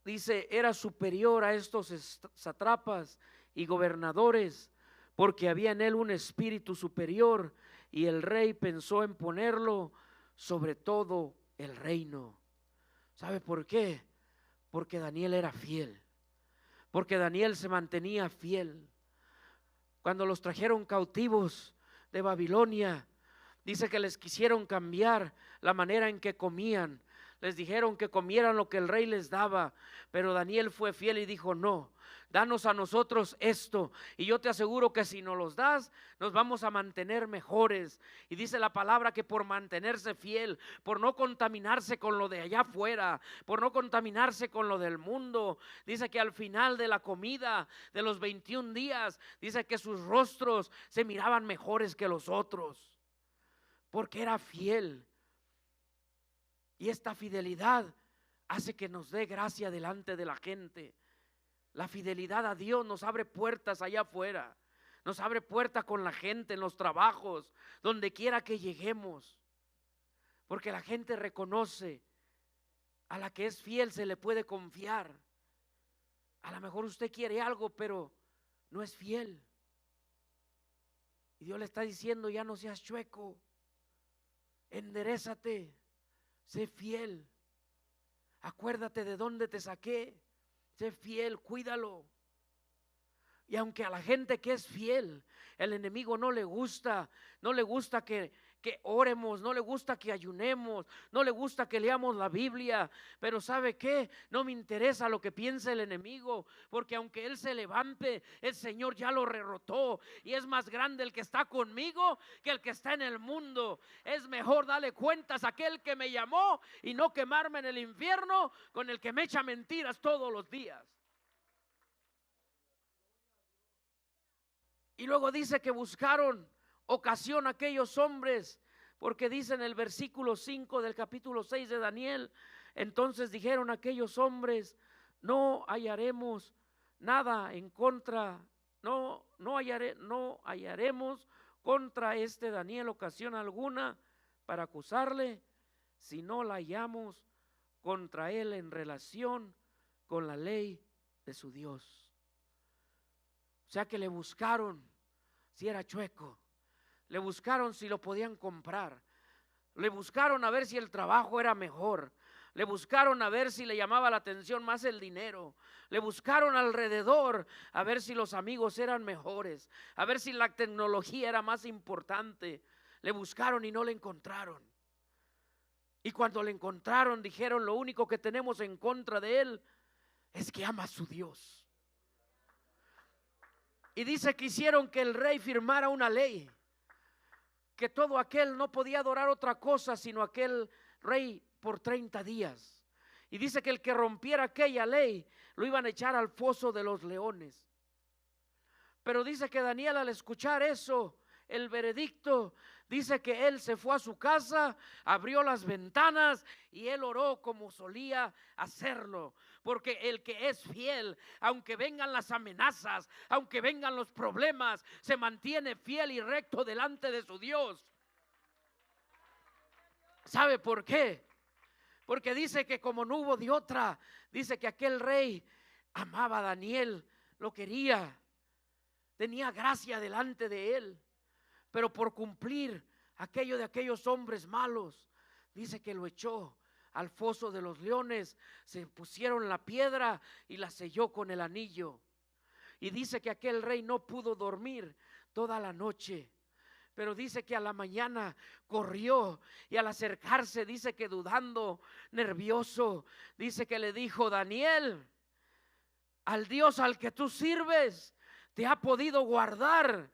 A: dice, era superior a estos sátrapas y gobernadores, porque había en él un espíritu superior, y el rey pensó en ponerlo sobre todo el reino. ¿Sabe por qué? Porque Daniel era fiel. Porque Daniel se mantenía fiel. Cuando los trajeron cautivos de Babilonia, dice que les quisieron cambiar la manera en que comían. Les dijeron que comieran lo que el rey les daba, pero Daniel fue fiel y dijo: no, danos a nosotros esto, y yo te aseguro que si nos los das, nos vamos a mantener mejores. Y dice la palabra que por mantenerse fiel, por no contaminarse con lo de allá afuera, por no contaminarse con lo del mundo, dice que al final de la comida de los 21 días, dice que sus rostros se miraban mejores que los otros, porque era fiel. Y esta fidelidad hace que nos dé gracia delante de la gente. La fidelidad a Dios nos abre puertas allá afuera, nos abre puertas con la gente, en los trabajos, donde quiera que lleguemos, porque la gente reconoce a la que es fiel, se le puede confiar. A lo mejor usted quiere algo, pero no es fiel, y Dios le está diciendo: ya no seas chueco, enderézate, sé fiel, acuérdate de dónde te saqué, sé fiel, cuídalo. Y aunque a la gente que es fiel, el enemigo no le gusta que oremos, no le gusta que ayunemos, no le gusta que leamos la Biblia. Pero ¿sabe qué? No me interesa lo que piense el enemigo, porque aunque él se levante, el Señor ya lo derrotó, y es más grande el que está conmigo que el que está en el mundo. Es mejor darle cuentas a aquel que me llamó y no quemarme en el infierno con el que me echa mentiras todos los días. Y luego dice que buscaron ocasión aquellos hombres, porque dice en el versículo 5 del capítulo 6 de Daniel: entonces dijeron aquellos hombres, no hallaremos nada en contra, no hallaremos contra este Daniel ocasión alguna para acusarle, si no la hallamos contra él en relación con la ley de su Dios. O sea que le buscaron si era chueco, le buscaron si lo podían comprar, le buscaron a ver si el trabajo era mejor, le buscaron a ver si le llamaba la atención más el dinero, le buscaron alrededor a ver si los amigos eran mejores, a ver si la tecnología era más importante. Le buscaron y no le encontraron. Y cuando le encontraron dijeron: lo único que tenemos en contra de él es que ama a su Dios. Y dice que hicieron que el rey firmara una ley, que todo aquel no podía adorar otra cosa sino aquel rey por 30 días. Y dice que el que rompiera aquella ley lo iban a echar al foso de los leones. Pero dice que Daniel, al escuchar eso, el veredicto, dice que él se fue a su casa, abrió las ventanas y él oró como solía hacerlo. Porque el que es fiel, aunque vengan las amenazas, aunque vengan los problemas, se mantiene fiel y recto delante de su Dios. ¿Sabe por qué? Porque dice que como no hubo de otra, dice que aquel rey amaba a Daniel, lo quería, tenía gracia delante de él. Pero por cumplir aquello de aquellos hombres malos, dice que lo echó al foso de los leones, se pusieron la piedra y la selló con el anillo. Y dice que aquel rey no pudo dormir toda la noche. Pero dice que a la mañana corrió y al acercarse, dice que dudando, nervioso, dice que le dijo: Daniel, al Dios al que tú sirves te ha podido guardar.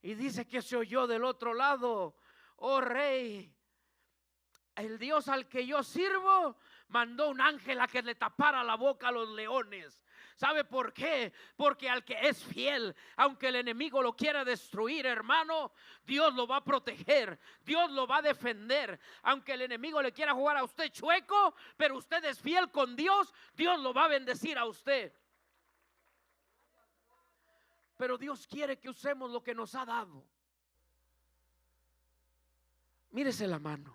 A: Y dice que se oyó del otro lado: oh rey, el Dios al que yo sirvo mandó un ángel a que le tapara la boca a los leones. ¿Sabe por qué? Porque al que es fiel, aunque el enemigo lo quiera destruir, hermano, Dios lo va a proteger, Dios lo va a defender. Aunque el enemigo le quiera jugar a usted chueco, pero usted es fiel con Dios, Dios lo va a bendecir a usted. Pero Dios quiere que usemos lo que nos ha dado. Mírese la mano.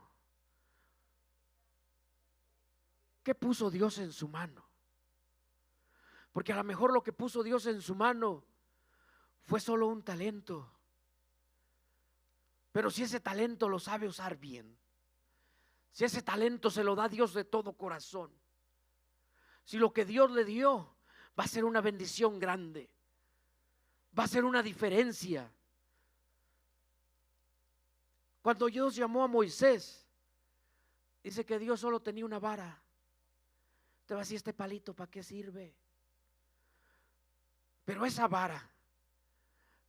A: ¿Qué puso Dios en su mano? Porque a lo mejor lo que puso Dios en su mano fue solo un talento. Pero si ese talento lo sabe usar bien, si ese talento se lo da Dios de todo corazón, si lo que Dios le dio va a ser una bendición grande, va a ser una diferencia. Cuando Dios llamó a Moisés, dice que Dios solo tenía una vara. Te va a decir: este palito, ¿para qué sirve? Pero esa vara,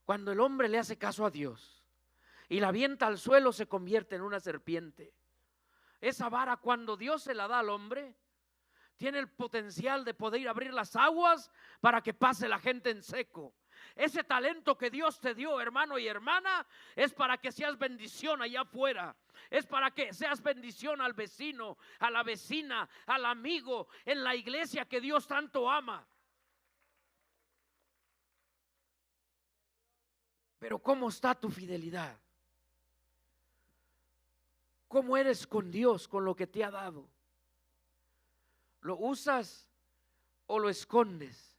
A: cuando el hombre le hace caso a Dios y la avienta al suelo, se convierte en una serpiente. Esa vara, cuando Dios se la da al hombre, tiene el potencial de poder abrir las aguas para que pase la gente en seco. Ese talento que Dios te dio, hermano y hermana, es para que seas bendición allá afuera. Es para que seas bendición al vecino, a la vecina, al amigo, en la iglesia que Dios tanto ama. Pero ¿cómo está tu fidelidad? ¿Cómo eres con Dios, con lo que te ha dado? ¿Lo usas o lo escondes?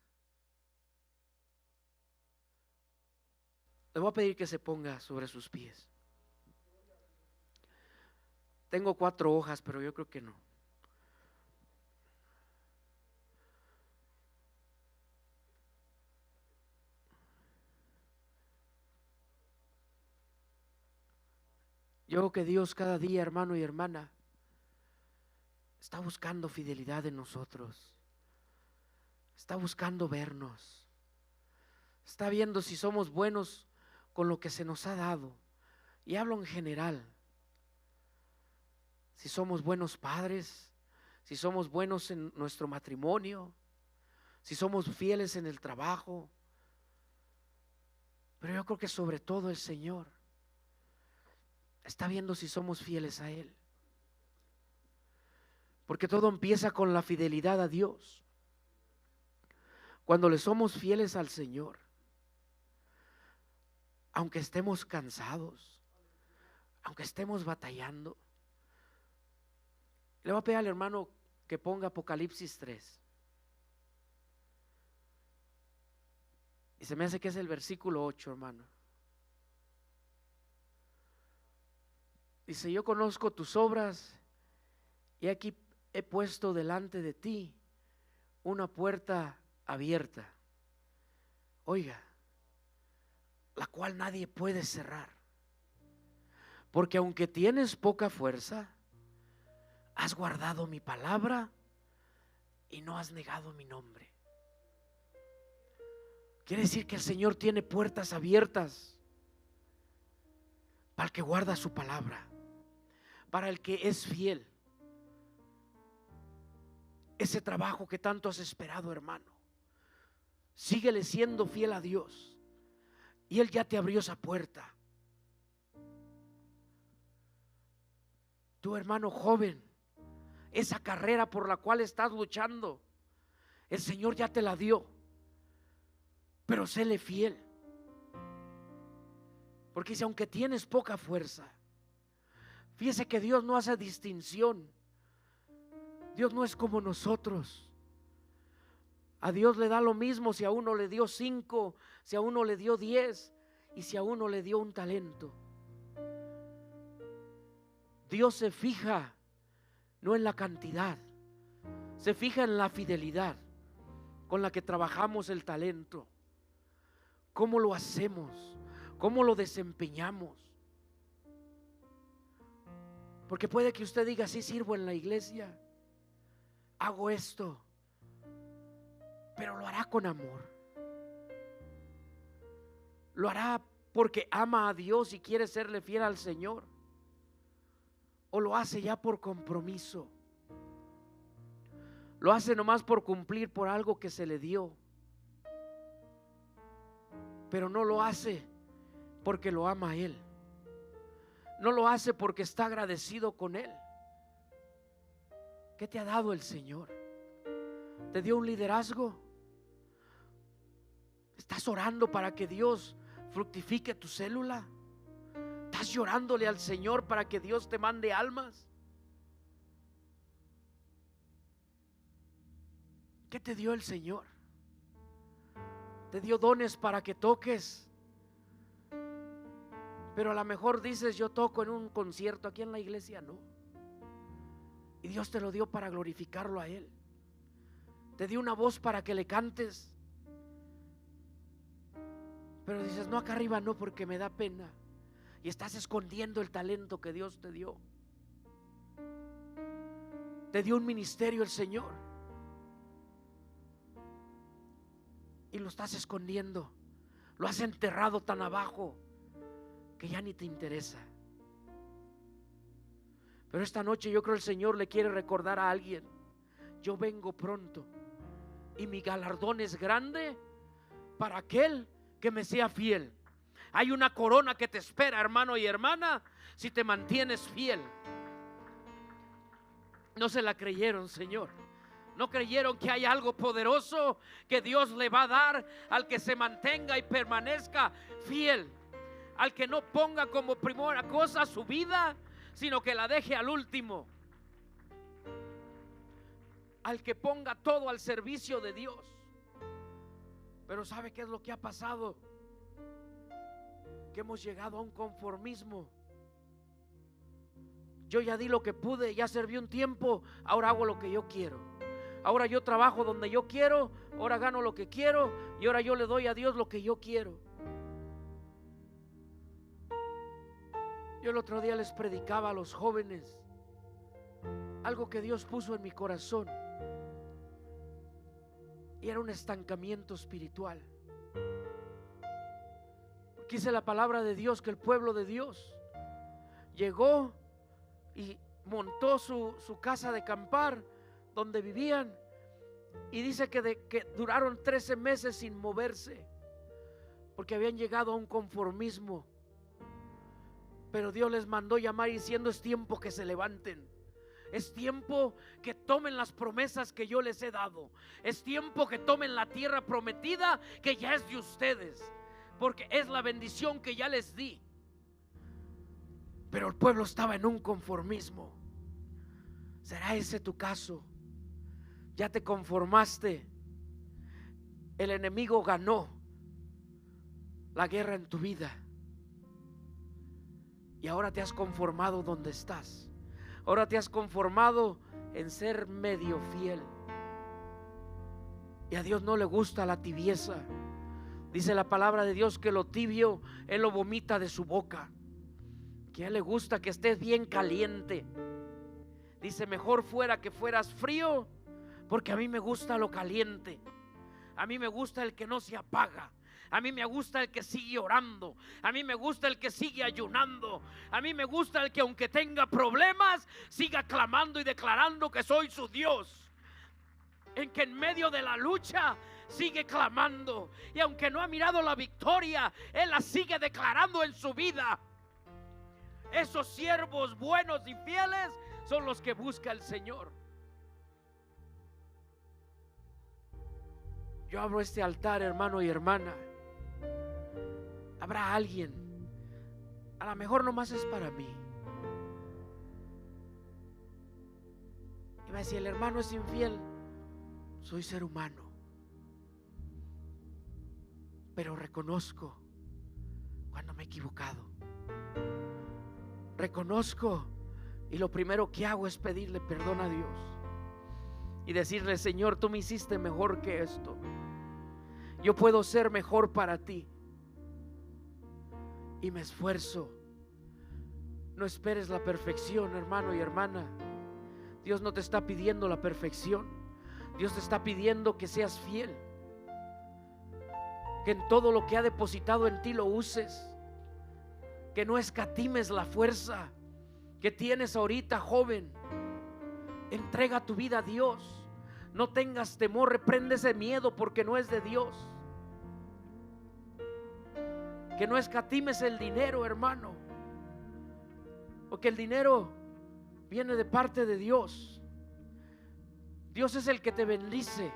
A: Le voy a pedir que se ponga sobre sus pies. Tengo 4 hojas, pero yo creo que no. Yo creo que Dios cada día, hermano y hermana, está buscando fidelidad en nosotros. Está buscando vernos. Está viendo si somos buenos con lo que se nos ha dado. Y hablo en general. Si somos buenos padres, si somos buenos en nuestro matrimonio, si somos fieles en el trabajo. Pero yo creo que sobre todo el Señor está viendo si somos fieles a Él. Porque todo empieza con la fidelidad a Dios. Cuando le somos fieles al Señor, aunque estemos cansados, aunque estemos batallando. Le voy a pedir al hermano que ponga Apocalipsis 3. Y se me hace que es el versículo 8, hermano. Dice: yo conozco tus obras y aquí he puesto delante de ti una puerta abierta, oiga, la cual nadie puede cerrar. Porque aunque tienes poca fuerza, has guardado mi palabra y no has negado mi nombre. Quiere decir que el Señor tiene puertas abiertas para el que guarda su palabra, para el que es fiel. Ese trabajo que tanto has esperado, hermano, síguele siendo fiel a Dios y Él ya te abrió esa puerta. Tu hermano joven, esa carrera por la cual estás luchando, el Señor ya te la dio, pero séle fiel. Porque dice: aunque tienes poca fuerza. Fíjese que Dios no hace distinción. Dios no es como nosotros. A Dios le da lo mismo si a uno le dio 5, si a uno le dio 10 y si a uno le dio un talento. Dios se fija no en la cantidad, se fija en la fidelidad con la que trabajamos el talento. ¿Cómo lo hacemos? ¿Cómo lo desempeñamos? Porque puede que usted diga: sí, sirvo en la iglesia, hago esto, pero lo hará con amor. Lo hará porque ama a Dios y quiere serle fiel al Señor, o lo hace ya por compromiso. Lo hace nomás por cumplir por algo que se le dio, pero no lo hace porque lo ama a Él. No lo hace porque está agradecido con Él. ¿Qué te ha dado el Señor? ¿Te dio un liderazgo? ¿Estás orando para que Dios fructifique tu célula? ¿Estás llorándole al Señor para que Dios te mande almas? ¿Qué te dio el Señor? Te dio dones para que toques, pero a lo mejor dices: yo toco en un concierto, aquí en la iglesia no. Y Dios te lo dio para glorificarlo a Él. Te dio una voz para que le cantes, pero dices: no, acá arriba no, porque me da pena. Y estás escondiendo el talento que Dios te dio. Te dio un ministerio el Señor y lo estás escondiendo. Lo has enterrado tan abajo que ya ni te interesa. Pero esta noche yo creo el Señor le quiere recordar a alguien: yo vengo pronto y mi galardón es grande para aquel que me sea fiel. Hay una corona que te espera, hermano y hermana, si te mantienes fiel. No se la creyeron, Señor. No creyeron que hay algo poderoso que Dios le va a dar al que se mantenga y permanezca fiel, al que no ponga como primera cosa su vida, sino que la deje al último, al que ponga todo al servicio de Dios. Pero ¿sabe qué es lo que ha pasado? Que hemos llegado a un conformismo. Yo ya di lo que pude, ya serví un tiempo, ahora hago lo que yo quiero. Ahora yo trabajo donde yo quiero, ahora gano lo que quiero y ahora yo le doy a Dios lo que yo quiero. Yo el otro día les predicaba a los jóvenes algo que Dios puso en mi corazón, y era un estancamiento espiritual. Porque dice la palabra de Dios que el pueblo de Dios llegó y montó su casa de acampar donde vivían, y dice que duraron 13 meses sin moverse, porque habían llegado a un conformismo. Pero Dios les mandó llamar diciendo: es tiempo que se levanten. Es tiempo que tomen las promesas que yo les he dado. Es tiempo que tomen la tierra prometida que ya es de ustedes, porque es la bendición que ya les di. Pero el pueblo estaba en un conformismo. ¿Será ese tu caso? ¿Ya te conformaste? El enemigo ganó la guerra en tu vida y ahora te has conformado donde estás. Ahora te has conformado en ser medio fiel, y a Dios no le gusta la tibieza. Dice la palabra de Dios que lo tibio Él lo vomita de su boca, que a Él le gusta que estés bien caliente. Dice: mejor fuera que fueras frío, porque a mí me gusta lo caliente. A mí me gusta el que no se apaga. A mí me gusta el que sigue orando. A mí me gusta el que sigue ayunando. A mí me gusta el que, aunque tenga problemas, siga clamando y declarando que soy su Dios. En que en medio de la lucha sigue clamando, y aunque no ha mirado la victoria, Él la sigue declarando en su vida. Esos siervos buenos y fieles son los que busca el Señor. Yo abro este altar, hermano y hermana. Habrá alguien, a lo mejor nomás es para mí, y va a decir: el hermano es infiel. Soy ser humano, pero reconozco cuando me he equivocado. Reconozco, y lo primero que hago es pedirle perdón a Dios y decirle: Señor, tú me hiciste mejor que esto. Yo puedo ser mejor para ti, y me esfuerzo. No esperes la perfección, hermano y hermana. Dios no te está pidiendo la perfección. Dios te está pidiendo que seas fiel, que en todo lo que ha depositado en ti lo uses, que no escatimes la fuerza que tienes ahorita, joven. Entrega tu vida a Dios. No tengas temor, reprende ese miedo, porque no es de Dios. Que no escatimes el dinero, hermano, porque el dinero viene de parte de Dios. Dios es el que te bendice.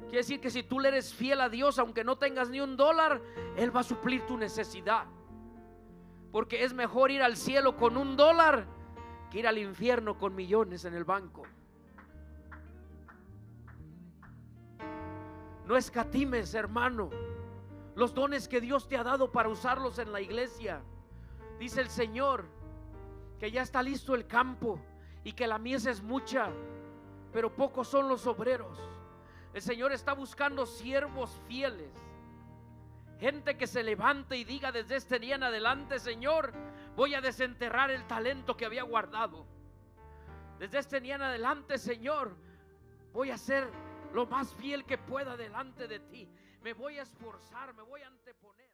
A: Quiere decir que si tú le eres fiel a Dios, aunque no tengas ni $1, Él va a suplir tu necesidad. Porque es mejor ir al cielo con $1 que ir al infierno con millones en el banco. No escatimes, hermano, los dones que Dios te ha dado para usarlos en la iglesia. Dice el Señor que ya está listo el campo y que la mies es mucha, pero pocos son los obreros. El Señor está buscando siervos fieles, gente que se levante y diga desde este día en adelante: Señor, voy a desenterrar el talento que había guardado. Desde este día en adelante, Señor, voy a ser lo más fiel que pueda delante de ti. Me voy a esforzar, me voy a anteponer.